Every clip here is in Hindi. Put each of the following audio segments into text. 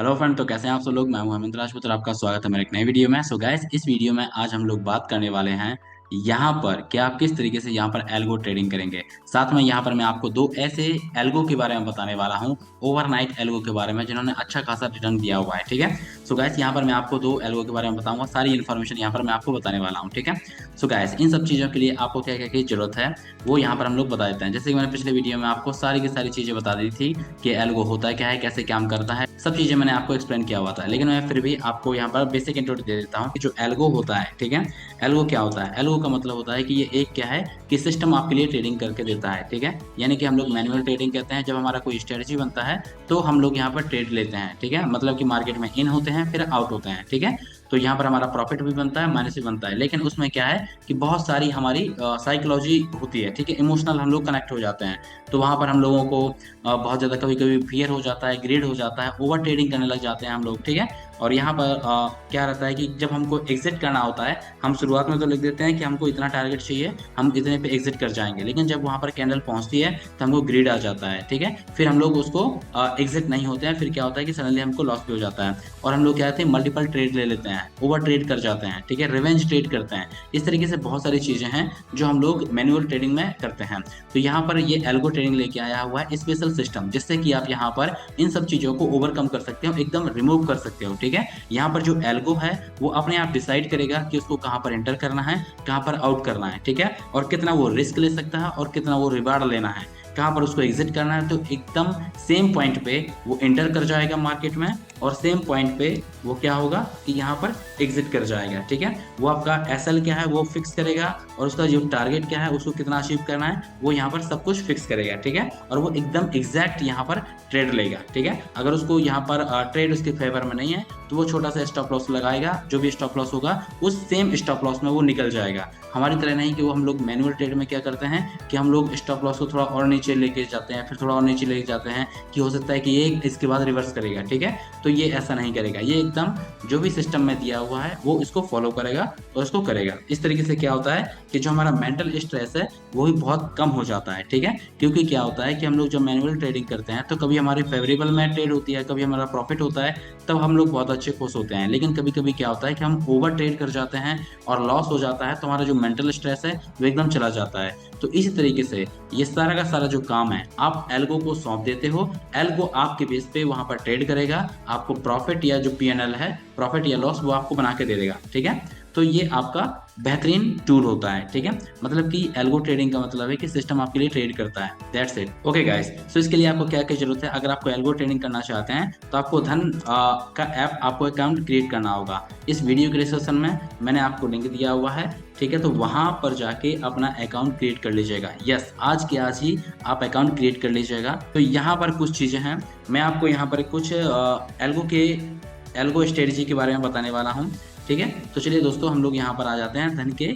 हेलो फ्रेंड, तो कैसे हैं आप सब लोग। मैं हूं हेमंत राजपूत और आपका स्वागत है मेरे एक नए वीडियो में। सो गाइस, इस वीडियो में आज हम लोग बात करने वाले हैं यहाँ पर कि आप किस तरीके से यहाँ पर एल्गो ट्रेडिंग करेंगे। साथ में यहाँ पर मैं आपको दो ऐसे एल्गो के बारे में बताने वाला हूँ, ओवरनाइट एल्गो के बारे में, जिन्होंने अच्छा खासा रिटर्न दिया हुआ है। ठीक है। सो गाइस, यहाँ पर मैं आपको दो एल्गो के बारे में बताऊंगा, सारी इन्फॉर्मेशन यहाँ पर मैं आपको बताने वाला हूँ। ठीक है। सो गाइस, इन सब चीज़ों के लिए आपको क्या क्या की जरूरत है वो यहाँ पर हम लोग बता देते हैं। जैसे कि मैंने पिछले वीडियो में आपको सारी की सारी चीज़ें बता दी थी कि एल्गो होता है क्या है, कैसे काम करता है, सब चीज़ें मैंने आपको एक्सप्लेन किया हुआ था। लेकिन मैं फिर भी आपको यहाँ पर बेसिक इंट्रोडक्शन दे देता हूँ कि जो एल्गो होता है, ठीक है, एल्गो क्या होता है। एल्गो का मतलब होता है कि ये एक क्या है कि सिस्टम आपके लिए ट्रेडिंग करके देता है। ठीक है। यानी कि हम लोग मैनुअल ट्रेडिंग कहते हैं। जब हमारा कोई स्ट्रेटजी बनता है तो हम लोग यहाँ पर ट्रेड लेते हैं। ठीक है। मतलब कि मार्केट में इन होते हैं फिर आउट होते हैं। ठीक है। तो यहाँ पर हमारा प्रॉफिट भी बनता है, माइनस भी बनता है। लेकिन उसमें क्या है कि बहुत सारी हमारी साइकोलॉजी होती है। ठीक है। इमोशनल हम लोग कनेक्ट हो जाते हैं। तो वहाँ पर हम लोगों को बहुत ज़्यादा कभी कभी फियर हो जाता है, ग्रीड हो जाता है, ओवर ट्रेडिंग करने लग जाते हैं हम लोग। ठीक है। और यहाँ पर क्या रहता है कि जब हमको एग्जिट करना होता है, हम शुरुआत में तो लिख देते हैं कि हमको इतना टारगेट चाहिए, हम इतने पे एग्जिट कर जाएंगे। लेकिन जब वहाँ पर कैंडल पहुँचती है तो हमको ग्रीड आ जाता है। ठीक है। फिर हम लोग उसको एग्जिट नहीं होते हैं। फिर क्या होता है कि सडनली हमको लॉस भी हो जाता है और हम लोग क्या होते हैं, मल्टीपल ट्रेड ले लेते हैं, ओवर ट्रेड कर जाते हैं। ठीक है। रिवेंज ट्रेड करते हैं। इस तरीके से बहुत सारी चीज़ें हैं जो हम लोग मैनुअल ट्रेडिंग में करते हैं। तो यहाँ पर ये एल्गो ट्रेडिंग लेके आया हुआ है स्पेशल सिस्टम, जिससे कि आप यहाँ पर इन सब चीज़ों को ओवरकम कर सकते हो, एकदम रिमूव कर सकते हो। ठीक है। यहाँ पर जो एल्गो है वो अपने आप डिसाइड करेगा कि उसको कहाँ पर एंटर करना है, कहाँ पर आउट करना है। ठीक है। और कितना वो रिस्क ले सकता है और कितना वो रिवार्ड लेना है, कहाँ पर उसको एग्जिट करना है। तो एकदम सेम पॉइंट पे वो एंटर कर जाएगा मार्केट में और सेम पॉइंट पे वो क्या होगा कि यहाँ पर एग्जिट कर जाएगा। ठीक है। वो आपका एसएल क्या है वो फिक्स करेगा और उसका जो टारगेट क्या है उसको कितना अचीव करना है वो यहाँ पर सब कुछ फिक्स करेगा। ठीक है। और वो एकदम एग्जैक्ट यहाँ पर ट्रेड लेगा। ठीक है। अगर उसको यहाँ पर ट्रेड उसके फेवर में नहीं है तो वो छोटा सा स्टॉप लॉस लगाएगा। जो भी स्टॉप लॉस होगा उस सेम स्टॉप लॉस में वो निकल जाएगा। हमारी तरह नहीं कि वो हम लोग मैनुअल ट्रेड में क्या करते हैं कि हम लोग स्टॉप लॉस को थोड़ा और नीचे लेके जाते हैं, फिर थोड़ा और नीचे लेके जाते हैं कि हो सकता है कि ये इसके बाद रिवर्स करेगा। ठीक है। तो ये ऐसा नहीं करेगा। ये एकदम जो भी सिस्टम में दिया हुआ है वो इसको फॉलो करेगा और इसको करेगा। इस तरीके से क्या होता है कि जो हमारा मेंटल स्ट्रेस है वो भी बहुत कम हो जाता है। ठीक है। क्योंकि क्या होता है कि हम लोग जब मैनुअल ट्रेडिंग करते हैं तो कभी हमारी फेवरेबल में ट्रेड होती है, कभी हमारा प्रॉफिट होता है, तब हम लोग बहुत अच्छे खुश होते हैं। लेकिन कभी कभी क्या होता है कि हम ओवर ट्रेड कर जाते हैं और लॉस हो जाता है, तो हमारा जो मेंटल स्ट्रेस है वो एकदम चला जाता है। तो इसी तरीके से ये सारा का सारा जो काम है आप एल्गो को सौंप देते हो। एल्गो आपके बेस पे वहां पर ट्रेड करेगा, आपको प्रॉफिट या जो पीएनएल है, प्रॉफिट या लॉस, वो आपको बना के दे देगा। ठीक है। तो ये आपका बेहतरीन टूल होता है। ठीक है। मतलब कि एल्गो ट्रेडिंग का मतलब है कि सिस्टम आपके लिए ट्रेड करता है। That's it. ओके गाइस, सो इसके लिए आपको क्या क्या जरूरत है। अगर आपको एल्गो ट्रेडिंग करना चाहते हैं तो आपको धन का ऐप, आपको अकाउंट क्रिएट करना होगा। इस वीडियो के डिस्क्रिप्शन में मैंने आपको लिंक दिया हुआ है। ठीक है। तो वहां पर जाके अपना अकाउंट क्रिएट कर लीजिएगा। यस, आज के आज ही आप अकाउंट क्रिएट कर लीजिएगा। तो यहाँ पर कुछ चीज़ें हैं, मैं आपको यहाँ पर कुछ एल्गो स्ट्रेटजी के बारे में बताने वाला हूँ। ठीक है। तो चलिए दोस्तों, हम लोग यहाँ पर आ जाते हैं धन के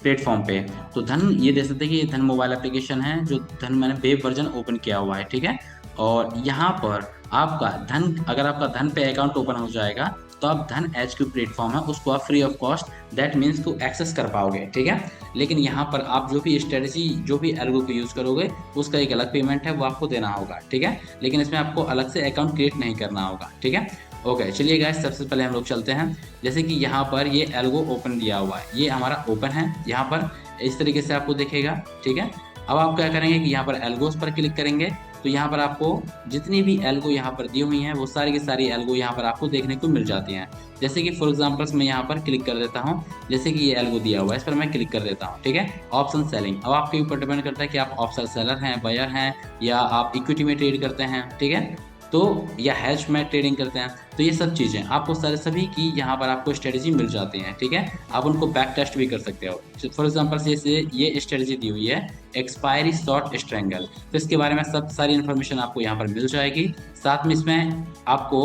प्लेटफॉर्म पे। तो धन ये देख सकते हैं कि ये धन मोबाइल एप्लीकेशन है, जो धन मैंने वेब वर्जन ओपन किया हुआ है। ठीक है। और यहाँ पर आपका धन, अगर आपका धन पे अकाउंट ओपन हो जाएगा तो आप धन एच क्यू प्लेटफॉर्म है उसको आप free of cost, that means को एक्सेस कर पाओगे। ठीक है। लेकिन यहाँ पर आप जो भी स्ट्रेटजी, जो भी एल्गो को यूज़ करोगे उसका एक अलग पेमेंट है, वो आपको देना होगा। ठीक है। लेकिन इसमें आपको अलग से अकाउंट क्रिएट नहीं करना होगा। ठीक है। ओके, चलिए गाइस, सबसे पहले हम लोग चलते हैं। जैसे कि यहाँ पर ये एल्गो ओपन दिया हुआ है, ये हमारा ओपन है। यहाँ पर इस तरीके से आपको दिखेगा। ठीक है। अब आप क्या करेंगे कि यहाँ पर एल्गोस पर क्लिक करेंगे तो यहाँ पर आपको जितनी भी एल्गो यहाँ पर दी हुई हैं वो सारी की सारी एल्गो यहाँ पर आपको देखने को मिल जाती हैं। जैसे कि फॉर एग्जांपल्स मैं यहाँ पर क्लिक कर देता हूँ। जैसे कि ये एल्गो दिया हुआ है, इस पर मैं क्लिक कर देता हूँ। ठीक है। ऑप्शन सेलिंग, अब आपके ऊपर डिपेंड करता है कि आप ऑप्शन सेलर हैं, बायर हैं, या आप इक्विटी में ट्रेड करते हैं। ठीक है। तो या हैश में ट्रेडिंग करते हैं। तो ये सब चीज़ें आपको सारे सभी की यहाँ पर आपको स्ट्रेटजी मिल जाती हैं। ठीक है। आप उनको बैक टेस्ट भी कर सकते हो। फॉर एग्जांपल से ये स्ट्रेटजी दी हुई है एक्सपायरी शॉर्ट स्ट्रेंगल, तो इसके बारे में सब सारी इन्फॉर्मेशन आपको यहाँ पर मिल जाएगी। साथ में इसमें आपको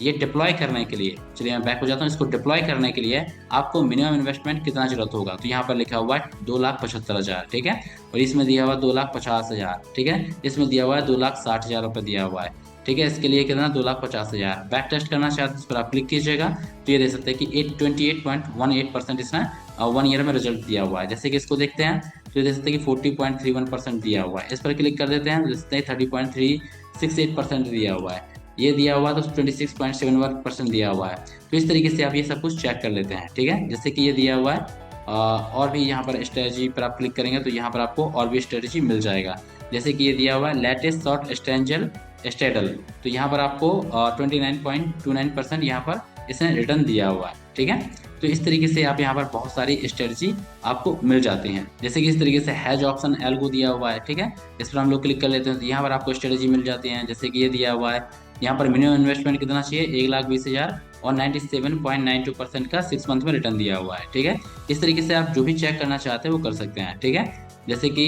ये डिप्लॉय करने के लिए, चलिए मैं बैक हो जाता हूँ, इसको डिप्लॉय करने के लिए आपको मिनिमम इन्वेस्टमेंट कितना जरूरत होगा। तो यहाँ पर लिखा हुआ है 2,75,000। ठीक है। और इसमें दिया हुआ है 2,50,000। ठीक है। इसमें दिया हुआ है 2,60,000 रुपये दिया हुआ है। ठीक है। इसके लिए कितना 2,50,000 बैक टेस्ट करना चाहते हैं, इस पर आप क्लिक कीजिएगा तो ये देख सकते हैं कि 28.18% इसने 1 ईयर में रिजल्ट दिया हुआ है। जैसे कि इसको देखते हैं तो ये देख सकते हैं कि 40.31% दिया हुआ है। इस पर क्लिक कर देते हैं, देख सकते हैं 30.368% दिया हुआ है। ये दिया हुआ है तो 26.71% दिया हुआ है। तो इस तरीके से आप ये सब कुछ चेक कर लेते हैं, ठीक है। जैसे कि ये दिया हुआ है, और भी यहाँ पर स्ट्रेटजी पर आप क्लिक करेंगे तो यहाँ पर आपको और भी स्ट्रेटजी मिल जाएगा। जैसे कि ये दिया हुआ है लेटेस्ट शॉर्ट स्ट्रेंजल स्टेडल, तो यहाँ पर आपको 29.29% यहाँ पर इसने रिटर्न दिया हुआ है, ठीक है। तो इस तरीके से आप यहाँ पर बहुत सारी स्ट्रेटजी आपको मिल जाती हैं। जैसे कि इस तरीके से हैज ऑप्शन एल्गो दिया हुआ है, ठीक है। इस पर हम लोग क्लिक कर लेते हैं तो यहाँ पर आपको स्ट्रेटजी मिल जाती है। जैसे कि ये दिया हुआ है, यहाँ पर मिनिमम इन्वेस्टमेंट कितना चाहिए, 1,20,000 और 97.92% का 6 मंथ में रिटर्न दिया हुआ है, ठीक है। इस तरीके से आप जो भी चेक करना चाहते हैं वो कर सकते हैं, ठीक है। जैसे कि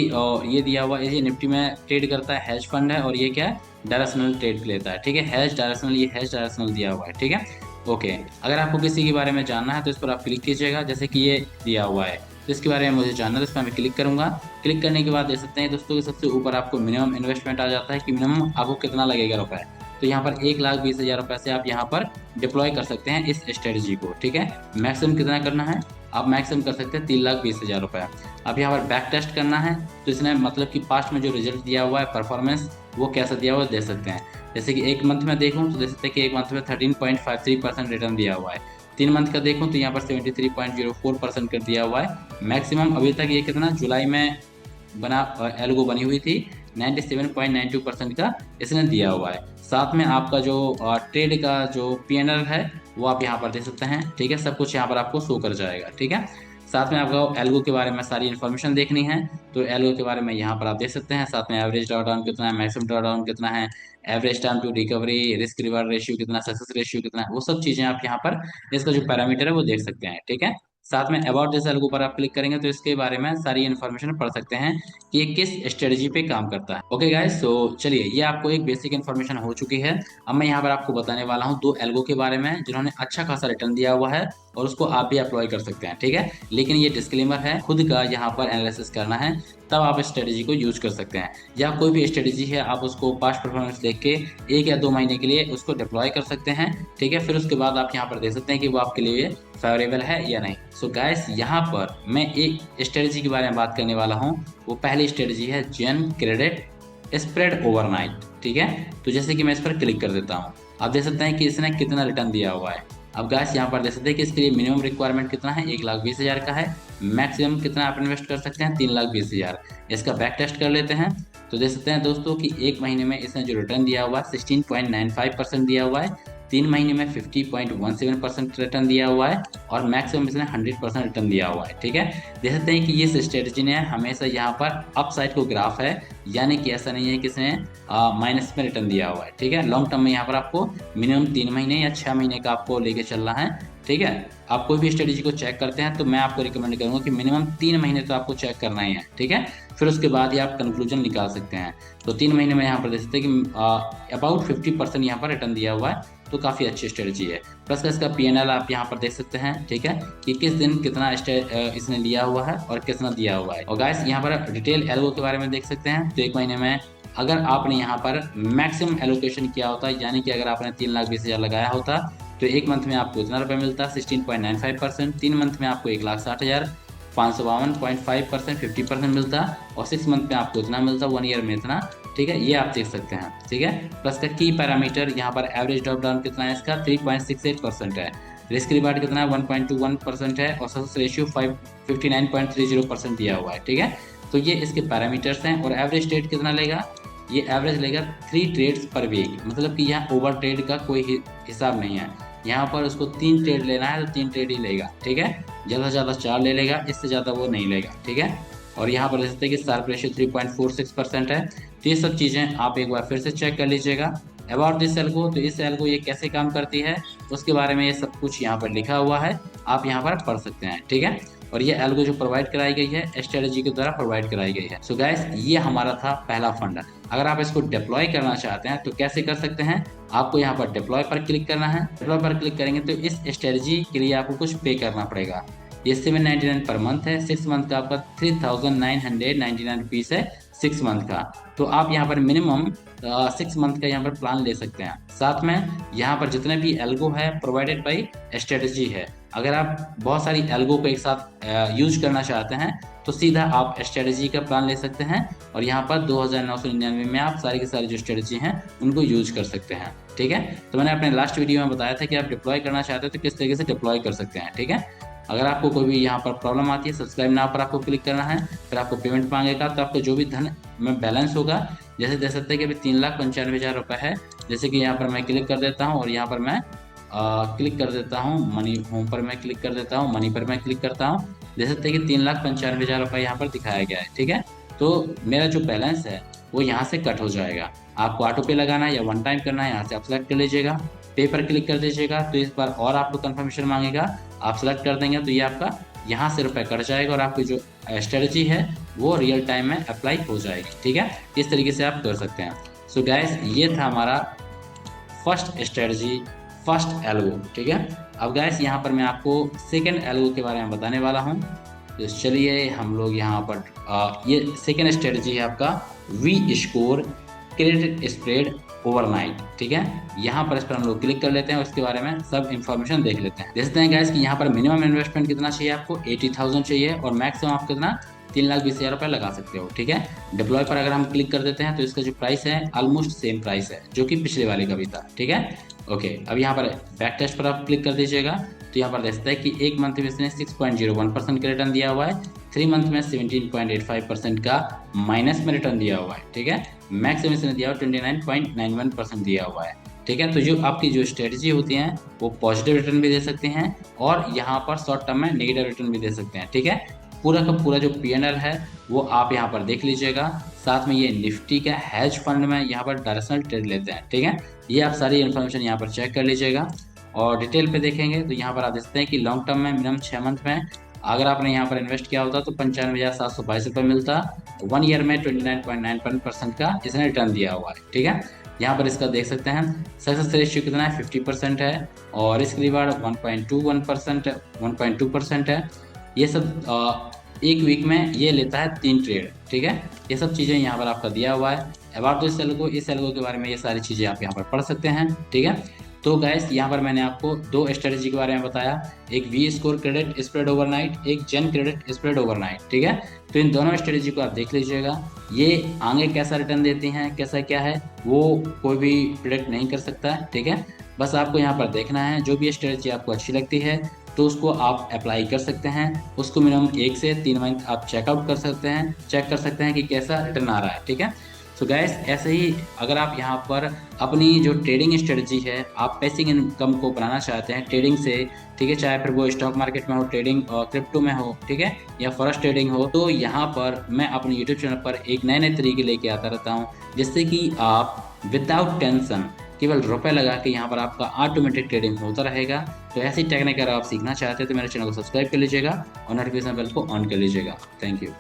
ये दिया हुआ है, ये निफ्टी में ट्रेड करता है, हैज फंड है, और ये क्या है, डायरेक्शनल ट्रेड लेता है, ठीक है। हैज डायरेक्शनल, ये हैज डायरेक्शनल दिया हुआ है, ठीक है। ओके, अगर आपको किसी के बारे में जानना है तो इस पर आप क्लिक कीजिएगा। जैसे कि ये दिया हुआ है तो इसके बारे में मुझे जानना है, तो इस पर मैं क्लिक करूंगा। क्लिक करने के बाद देख सकते हैं दोस्तों कि सबसे ऊपर आपको मिनिमम इन्वेस्टमेंट आ जाता है कि मिनिमम आपको कितना लगेगा रुपए। तो यहाँ पर 1,20,000 रुपये से आप यहाँ पर डिप्लॉय कर सकते हैं इस स्ट्रेटजी को, ठीक है। मैक्सिमम कितना करना है, आप मैक्सिमम कर सकते हैं 3,20,000 रुपये। अब यहाँ पर बैक टेस्ट करना है तो इसने मतलब कि पास्ट में जो रिजल्ट दिया हुआ है, परफॉर्मेंस वो कैसा दिया हुआ है देख सकते हैं। जैसे कि एक मंथ में देखूँ तो देख सकते हैं कि एक मंथ में 13.53% रिटर्न दिया हुआ है। 3 मंथ का देखूँ तो यहाँ पर 73.04% कर दिया हुआ है। मैक्सिमम अभी तक ये कितना जुलाई में बना एल्गो बनी हुई थी, 97.92% का इसने दिया हुआ है। साथ में आपका जो ट्रेड का जो पीएनएल है वो आप यहाँ पर देख सकते हैं, ठीक है। सब कुछ यहाँ पर आपको शो कर जाएगा, ठीक है। साथ में आपको एल्गो के बारे में सारी इन्फॉर्मेशन देखनी है तो एल्गो के बारे में यहाँ पर आप देख सकते हैं। साथ में एवरेज ड्रॉडाउन कितना है, मैक्सिमम ड्रॉडाउन कितना है, average time to recovery, risk reward ratio कितना, सक्सेस रेशियो कितना है, वो सब चीज़ें आप यहाँ पर इसका जो पैरामीटर है वो देख सकते हैं, ठीक है। साथ में अबाउट दिस एल्गो पर आप क्लिक करेंगे तो इसके बारे में सारी इन्फॉर्मेशन पढ़ सकते हैं कि ये किस स्ट्रेटजी पे काम करता है। ओके गाइस, तो चलिए ये आपको एक बेसिक इन्फॉर्मेशन हो चुकी है। अब मैं यहाँ पर आपको बताने वाला हूँ 2 एल्गो के बारे में जिन्होंने अच्छा खासा रिटर्न दिया हुआ है और उसको आप भी अप्लाई कर सकते हैं, ठीक है। लेकिन ये डिस्क्लेमर है, खुद का यहाँ पर एनालिसिस करना है तब आप स्ट्रेटजी को यूज कर सकते हैं। या कोई भी स्ट्रेटजी है आप उसको पास्ट परफॉर्मेंस देख के 1 या 2 महीने के लिए उसको डिप्लॉय कर सकते हैं, ठीक है। फिर उसके बाद आप यहाँ पर देख सकते हैं कि वो आपके लिए फेवरेबल है या नहीं। सो गाइस, यहाँ पर मैं एक स्ट्रेटजी के बारे में बात करने वाला हूँ। वो पहली स्ट्रेटजी है जेन क्रेडिट स्प्रेड ओवरनाइट, ठीक है। तो जैसे कि मैं इस पर क्लिक कर देता हूँ, आप देख सकते हैं कि इसने कितना रिटर्न दिया हुआ है। अब गाइस यहाँ पर देख सकते हैं कि इसके लिए मिनिमम रिक्वायरमेंट कितना है, 1,20,000 का है। मैक्सिमम कितना आप इन्वेस्ट कर सकते हैं, 3,20,000। इसका बैक टेस्ट कर लेते हैं तो देख सकते हैं दोस्तों कि 1 महीने में इसने जो रिटर्न दिया हुआ है 16.95% दिया हुआ है। 3 महीने में 50.17% रिटर्न दिया हुआ है और मैक्सिमम इसने 100% रिटर्न दिया हुआ है, ठीक है। देख सकते हैं कि ये स्ट्रेटजी ने हमेशा यहाँ पर अपसाइड को ग्राफ है, यानी कि ऐसा नहीं है कि इसने माइनस में रिटर्न दिया हुआ है, ठीक है। लॉन्ग टर्म में यहाँ पर आपको मिनिमम 3 महीने या 6 महीने का आपको लेके चलना है, ठीक है। आप कोई भी स्ट्रेटजी को चेक करते हैं तो मैं आपको रिकमेंड करूंगा कि मिनिमम 3 महीने तो आपको चेक करना ही है, ठीक है। फिर उसके बाद ही आप कंक्लूजन निकाल सकते हैं। तो 3 महीने में यहाँ पर देख सकते हैं कि अबाउट 50% यहाँ पर रिटर्न दिया हुआ है, तो काफ़ी अच्छी स्ट्रेटजी है। प्लस इसका पीएनएल आप यहाँ पर देख सकते हैं, ठीक है, कि किस दिन कितना इसने लिया हुआ है और कितना दिया हुआ है। और गाइस यहाँ पर डिटेल एल्गो के बारे में देख सकते हैं। तो 1 महीने में अगर आपने यहाँ पर मैक्सिमम एलोकेशन किया होता, यानी कि अगर आपने 3,20,000 लगाया होता तो 1 मंथ में आपको इतना रुपये मिलता, 16.95%। 3 मंथ में आपको 1,60,000, 552.5%, 50% मिलता, और 6 मंथ में आपको इतना मिलता, 1 ईयर में इतना, ठीक है। ये आप देख सकते हैं, ठीक है। प्लस का की पैरामीटर यहाँ पर एवरेज ड्रॉप डाउन कितना है इसका, 3.68% है। रिस्क रिवार्ड कितना है, 1.21% है, और सक्सेस रेशियो 59.30% दिया हुआ है, ठीक है। तो ये इसके पैरामीटर्स हैं। और एवरेज ट्रेड कितना लेगा, ये एवरेज लेगा 3 ट्रेड्स पर वीक, मतलब कि यहाँ ओवर ट्रेड का कोई हिसाब नहीं है। यहाँ पर उसको 3 ट्रेड लेना है तो 3 ट्रेड ही लेगा, ठीक है। ज़्यादा से ज़्यादा 4 ले लेगा, इससे ज़्यादा वो नहीं लेगा, ठीक है। और यहाँ पर देख सकते हैं कि शार्प रेशियो 3.46% है। तो ये सब चीज़ें आप एक बार फिर से चेक कर लीजिएगा। अबाउट दिस एल्गो, तो इस एल्गो ये कैसे काम करती है उसके बारे में ये सब कुछ यहाँ पर लिखा हुआ है, आप यहाँ पर पढ़ सकते हैं, ठीक है। और ये एल्गो जो प्रोवाइड कराई गई है स्ट्रेटजी के द्वारा प्रोवाइड कराई गई है। सो गाइस, ये हमारा था पहला फंड। अगर आप इसको डिप्लॉय करना चाहते हैं तो कैसे कर सकते हैं, आपको यहाँ पर डिप्लॉय पर क्लिक करना है। डिप्लॉय पर क्लिक करेंगे तो इस स्ट्रेटजी के लिए आपको कुछ पे करना पड़ेगा। ये 799 पर मंथ है, 6 मंथ का आपका 3,999 रुपीज़ है 6 मंथ का। तो आप यहाँ पर मिनिमम 6 मंथ का यहाँ पर प्लान ले सकते हैं। साथ में यहाँ पर जितने भी एल्गो है प्रोवाइडेड बाई स्ट्रेटजी है। अगर आप बहुत सारी एल्गो को एक साथ यूज करना चाहते हैं तो सीधा आप स्ट्रेटजी का प्लान ले सकते हैं और यहाँ पर 2999 में आप सारी की सारी जो स्ट्रेटजी हैं उनको यूज कर सकते हैं। ठीक है, तो मैंने अपने लास्ट वीडियो में बताया था कि आप डिप्लॉय करना चाहते हैं तो किस तरीके से डिप्लॉय कर सकते हैं। ठीक है, अगर आपको कोई भी यहाँ पर प्रॉब्लम आती है, सब्सक्राइब नाउ पर आपको क्लिक करना है, फिर आपको पेमेंट मांगेगा तो आपको जो भी धन में बैलेंस होगा, जैसे देख सकते हैं कि अभी 3,95,000 रुपये है। जैसे कि यहाँ पर मैं क्लिक कर देता हूँ और यहाँ पर मैं क्लिक कर देता हूँ मनी, होम पर मैं क्लिक कर देता हूँ, मनी पर मैं क्लिक करता हूँ। देख सकते हैं कि 3,95,000 रुपये यहाँ पर दिखाया गया है। ठीक है, तो मेरा जो बैलेंस है वो यहाँ से कट हो जाएगा। आपको ऑटो पे लगाना है या वन टाइम करना है, यहाँ से आप सेलेक्ट कर लीजिएगा, पे पर क्लिक कर दीजिएगा। तो इस बार और आपको कंफर्मेशन मांगेगा, आप सेलेक्ट कर देंगे तो ये आपका यहाँ से रुपये कट जाएगा और आपकी जो स्ट्रेटजी है वो रियल टाइम में अप्लाई हो जाएगी। ठीक है, इस तरीके से आप कर सकते हैं। सो गाइस, ये था हमारा फर्स्ट स्ट्रेटजी, फर्स्ट एल्गो। ठीक है, अब गाइस यहाँ पर मैं आपको सेकेंड एल्गो के बारे में बताने वाला हूँ। तो चलिए हम लोग यहाँ पर ये सेकेंड स्ट्रेटजी है आपका V score credit spread overnight. ठीक है, यहाँ पर इस पर हम लोग क्लिक कर लेते हैं और इसके बारे में सब इन्फॉर्मेशन देख लेते हैं। देखते हैं गाइस कि यहाँ पर मिनिमम इन्वेस्टमेंट कितना चाहिए, आपको 80,000 चाहिए और मैक्सिमम आप कितना 3,20,000 रुपये लगा सकते हो। ठीक है, डिप्लॉय पर अगर हम क्लिक कर देते हैं तो इसका जो प्राइस है ऑलमोस्ट सेम प्राइस है जो कि पिछले वाले का भी था। ठीक है, ओके, अब यहाँ पर बैक टेस्ट पर आप क्लिक कर दीजिएगा तो यहाँ पर देखते हैं कि एक मंथ में इसने 6.01% का रिटर्न दिया हुआ है, 3 मंथ में 17.85% का माइनस में रिटर्न दिया हुआ है। ठीक है, मैक्सिमम इसने दिया हुआ 29.91% दिया हुआ है। ठीक है, तो जो आपकी जो स्ट्रेटजी होती हैं वो पॉजिटिव रिटर्न भी दे सकते हैं और यहाँ पर शॉर्ट टर्म में नेगेटिव रिटर्न भी दे सकते हैं। ठीक है, पूरा का पूरा जो PNL है वो आप यहाँ पर देख लीजिएगा। साथ में ये निफ्टी का हेज फंड में यहाँ पर डायरेक्शनल ट्रेड लेते हैं। ठीक है, ये आप सारी इन्फॉर्मेशन यहाँ पर चेक कर लीजिएगा और डिटेल पे देखेंगे तो यहाँ पर आप देखते हैं कि लॉन्ग टर्म में मिनिमम 6 मंथ में अगर आपने यहाँ पर इन्वेस्ट किया होता तो 95,722 रुपये मिलता, 1 ईयर में 29.91% का इसने रिटर्न दिया हुआ है। ठीक है, यहाँ पर इसका देख सकते हैं सक्सेस रेशियो कितना है, 50% है और रिस्क रिवार्ड 1.2% है। ये सब एक वीक में ये लेता है 3 ट्रेड। ठीक है, ये सब चीज़ें यहाँ पर आपका दिया हुआ है। अबाउट दिस एल्गो, इस एल्गो के बारे में ये सारी चीज़ें आप यहाँ पर पढ़ सकते हैं। ठीक है, तो गाइस यहाँ पर मैंने आपको 2 स्ट्रेटजी के बारे में बताया, एक V score credit spread overnight, एक जेन क्रेडिट स्प्रेड ओवरनाइट। ठीक है, तो इन दोनों स्ट्रेटजी को आप देख लीजिएगा। ये आगे कैसा रिटर्न देती हैं, कैसा क्या है वो कोई भी प्रिडिक्ट नहीं कर सकता है। ठीक है, बस आपको यहाँ पर देखना है, जो भी स्ट्रेटजी आपको अच्छी लगती है तो उसको आप अप्लाई कर सकते हैं। उसको मिनिमम 1 से 3 मंथ आप चेकआउट कर सकते हैं, चेक कर सकते हैं कि कैसा रिटर्न आ रहा है। ठीक है, सो गैस ऐसे ही अगर आप यहाँ पर अपनी जो ट्रेडिंग स्ट्रेटजी है, आप पैसिव इनकम को बनाना चाहते हैं ट्रेडिंग से, ठीक है, चाहे फिर वो स्टॉक मार्केट में हो, ट्रेडिंग और क्रिप्टो में हो, ठीक है, या फॉरेक्स ट्रेडिंग हो, तो यहाँ पर मैं अपने यूट्यूब चैनल पर एक नए नए तरीके लेके आता रहता हूँ जिससे कि आप विदाउट टेंशन केवल रुपए लगा के यहाँ पर आपका ऑटोमेटिक ट्रेडिंग होता रहेगा। तो ऐसी टेक्निक अगर आप सीखना चाहते हैं तो मेरे चैनल को सब्सक्राइब कर लीजिएगा और नोटिफिकेशन बेल को ऑन कर लीजिएगा। Thank you.